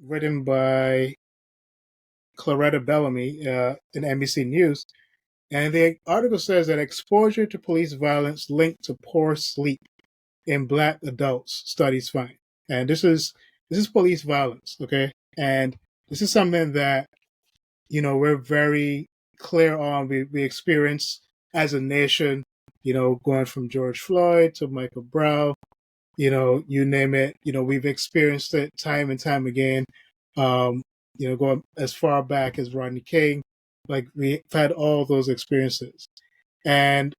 written by Claretta Bellamy in NBC News. And the article says that exposure to police violence linked to poor sleep in Black adults, studies find. And this is police violence, okay? And this is something that we're very clear on. We experience as a nation, going from George Floyd to Michael Brown, you name it. We've experienced it time and time again. Going as far back as Rodney King, like we've had all those experiences. And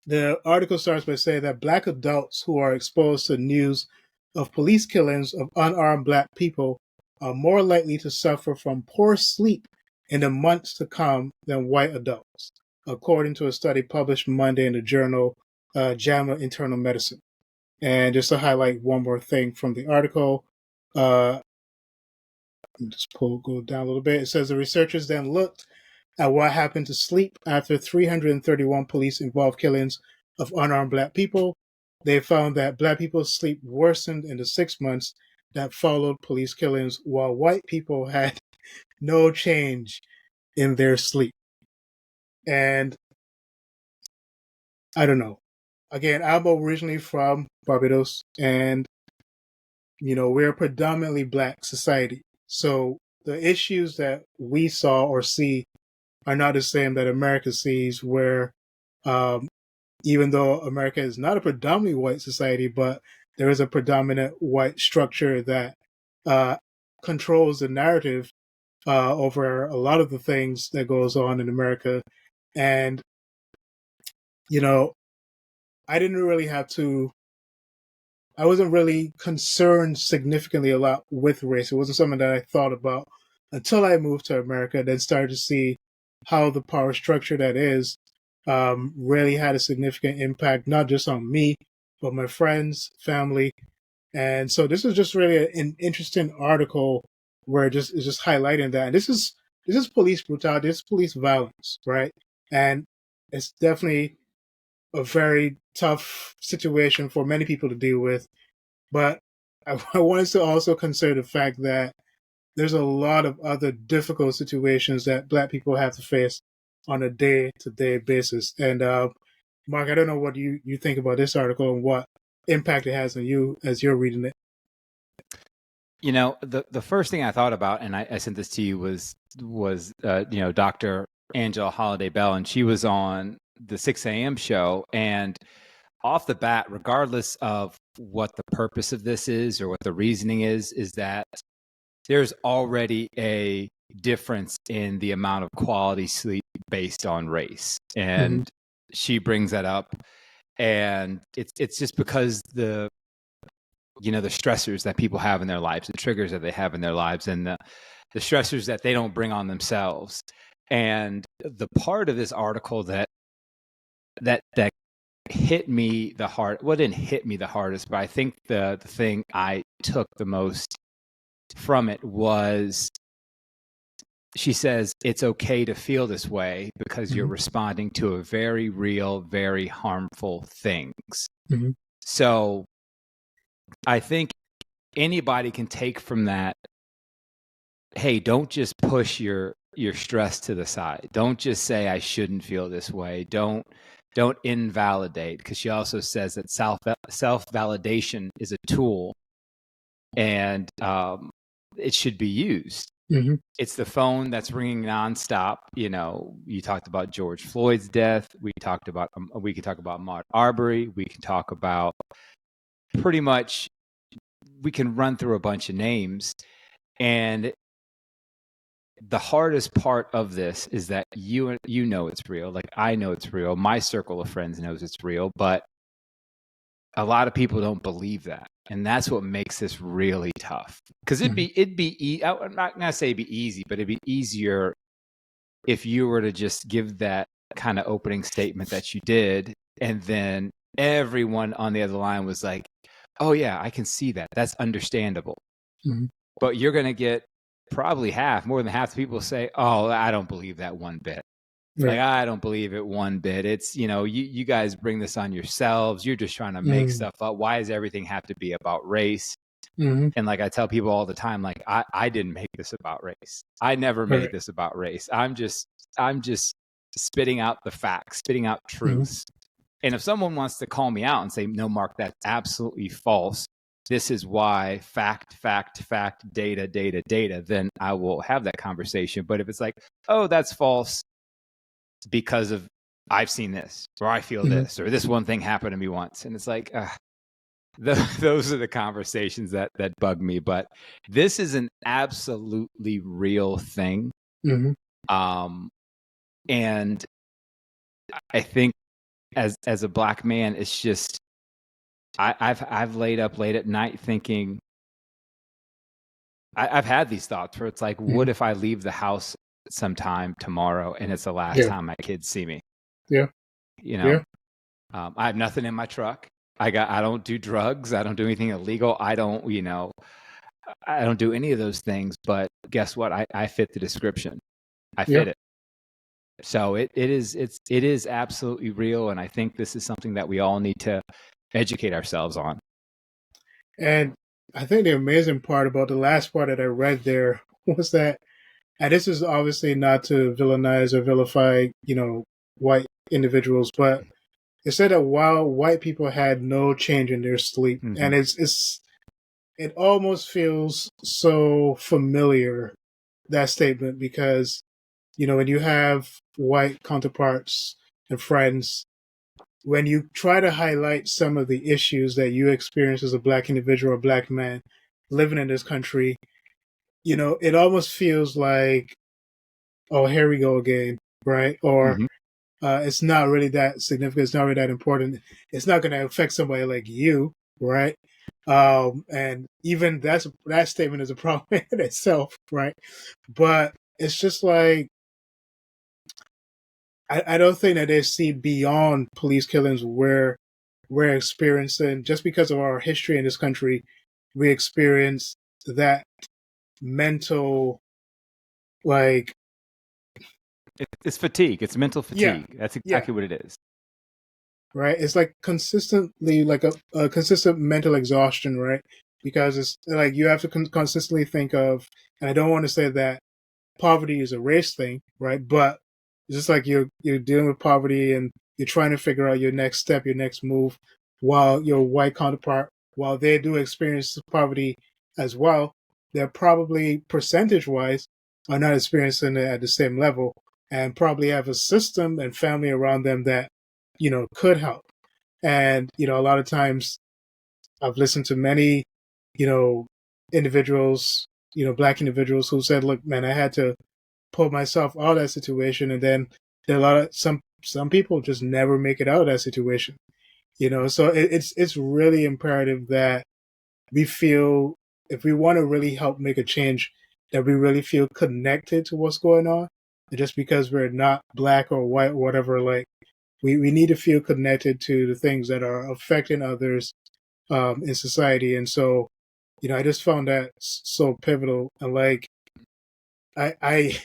the article starts by saying that Black adults who are exposed to news of police killings of unarmed Black people are more likely to suffer from poor sleep in the months to come than white adults, according to a study published Monday in the journal JAMA Internal Medicine. And just to highlight one more thing from the article, go down a little bit. It says the researchers then looked at what happened to sleep after 331 police-involved killings of unarmed Black people. They found that Black people's sleep worsened in the 6 months that followed police killings, while white people had no change in their sleep. And I don't know. Again, I'm originally from Barbados, and we're a predominantly Black society. So the issues that we saw or see are not the same that America sees, where even though America is not a predominantly white society, but there is a predominant white structure that controls the narrative over a lot of the things that goes on in America. And, I didn't really I wasn't really concerned significantly a lot with race. It wasn't something that I thought about until I moved to America, then started to see how the power structure that is really had a significant impact, not just on me, but my friends, family. And so this is just really an interesting article where it's just highlighting that. And this is police brutality, this is police violence, right? And it's definitely a very tough situation for many people to deal with. But I wanted to also consider the fact that there's a lot of other difficult situations that Black people have to face on a day-to-day basis. And Mark, I don't know what you think about this article and what impact it has on you as you're reading it. The first thing I thought about, and I sent this to you, was Dr. Angela Holiday Bell, and she was on the 6 a.m. show. And off the bat, regardless of what the purpose of this is or what the reasoning is that there's already a difference in the amount of quality sleep based on race. And she brings that up. And it's just because the stressors that people have in their lives, the triggers that they have in their lives, and the stressors that they don't bring on themselves. And the part of this article that hit me the hardest, well, it didn't hit me the hardest, but I think the thing I took the most from it was, she says, it's okay to feel this way because you're responding to a very real, very harmful things. So I think anybody can take from that, hey, don't just push your stress to the side. Don't just say I shouldn't feel this way. Don't invalidate, because she also says that self-validation is a tool and it should be used. It's the phone that's ringing nonstop. You talked about George Floyd's death. We could talk about Ahmaud Arbery. We can talk about pretty much, we can run through a bunch of names. And the hardest part of this is that you know it's real. Like, I know it's real. My circle of friends knows it's real, but a lot of people don't believe that. And that's what makes this really tough. Because I'm not going to say it'd be easy, but it'd be easier if you were to just give that kind of opening statement that you did, and then everyone on the other line was like, oh yeah, I can see that. That's understandable. But you're going to get probably more than half the people say, oh, I don't believe that one bit. Right. Like, I don't believe it one bit. It's, you guys bring this on yourselves. You're just trying to make stuff up. Why does everything have to be about race? Mm-hmm. And like I tell people all the time, like I didn't make this about race. I never made this about race. I'm just spitting out the facts, spitting out truths. And if someone wants to call me out and say, no, Mark, that's absolutely false, this is why, fact, data, then I will have that conversation. But if it's like, oh, that's false because of I've seen this, or I feel this, or this one thing happened to me once, and it's like, those are the conversations that bug me. But this is an absolutely real thing. And I think as a Black man, it's just I've laid up late at night thinking. I've had these thoughts where it's like, what if I leave the house sometime tomorrow and it's the last time my kids see me? Yeah. You know, I have nothing in my truck. I don't do drugs. I don't do anything illegal. I don't do any of those things. But guess what? I fit the description. I fit it. So it is absolutely real. And I think this is something that we all need to educate ourselves on. And I think the amazing part about the last part that I read there was that, and this is obviously not to villainize or vilify, white individuals, but it said that while white people had no change in their sleep, and it almost feels so familiar, that statement, because, when you have white counterparts and friends, when you try to highlight some of the issues that you experience as a Black individual or Black man living in this country, it almost feels like, oh, here we go again, right? Or it's not really that significant. It's not really that important. It's not going to affect somebody like you, right? And even that statement is a problem in itself, right? But it's just like, I don't think that they see beyond police killings where we're experiencing, just because of our history in this country, we experience that mental, like, it's fatigue. It's mental fatigue. Yeah. That's exactly what it is. Right? It's like consistently, like a consistent mental exhaustion, right? Because it's like you have to consistently think of, and I don't want to say that poverty is a race thing, right? But it's just like you're dealing with poverty and you're trying to figure out your next step, your next move, while your white counterpart, while they do experience poverty as well, they're probably percentage-wise are not experiencing it at the same level, and probably have a system and family around them that, could help. And, a lot of times I've listened to many, individuals, Black individuals who said, look, man, I had to pull myself out of that situation. And then there are a lot of some people just never make it out of that situation. So it's really imperative that we feel, if we want to really help make a change, that we really feel connected to what's going on. And just because we're not Black or white or whatever, like, we need to feel connected to the things that are affecting others in society. And so, I just found that so pivotal. And like, I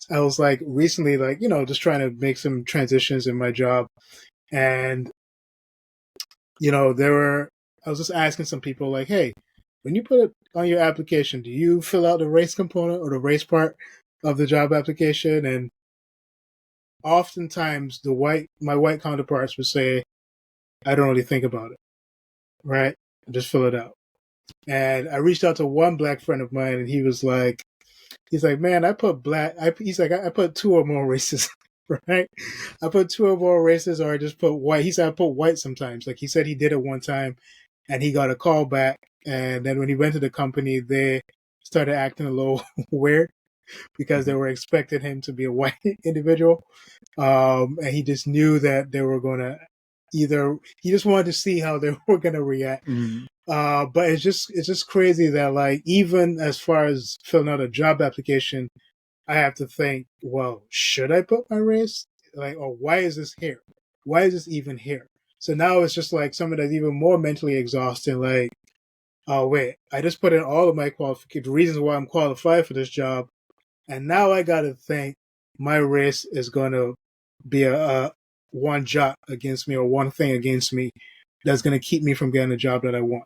was like recently, like, just trying to make some transitions in my job. And, I was just asking some people like, hey, when you put it on your application, do you fill out the race component or the race part of the job application? And oftentimes my white counterparts would say, I don't really think about it, right? I just fill it out. And I reached out to one Black friend of mine, and he's like, man, I put Black. He's like, I put two or more races, right? I put two or more races, or I just put white. He said I put white sometimes. Like he said, he did it one time, and he got a call back. And then when he went to the company, they started acting a little weird because they were expecting him to be a white individual, and he just knew that they were going to he just wanted to see how they were going to react. But it's just crazy that, like, even as far as filling out a job application, I have to think, well, should I put my race? Like, or why is this here? Why is this even here? So now it's just like something that's even more mentally exhausting. Like, oh wait, I just put in all of my qualifications, reasons why I'm qualified for this job, and now I got to think my race is going to be a one jot against me or one thing against me that's going to keep me from getting the job that I want.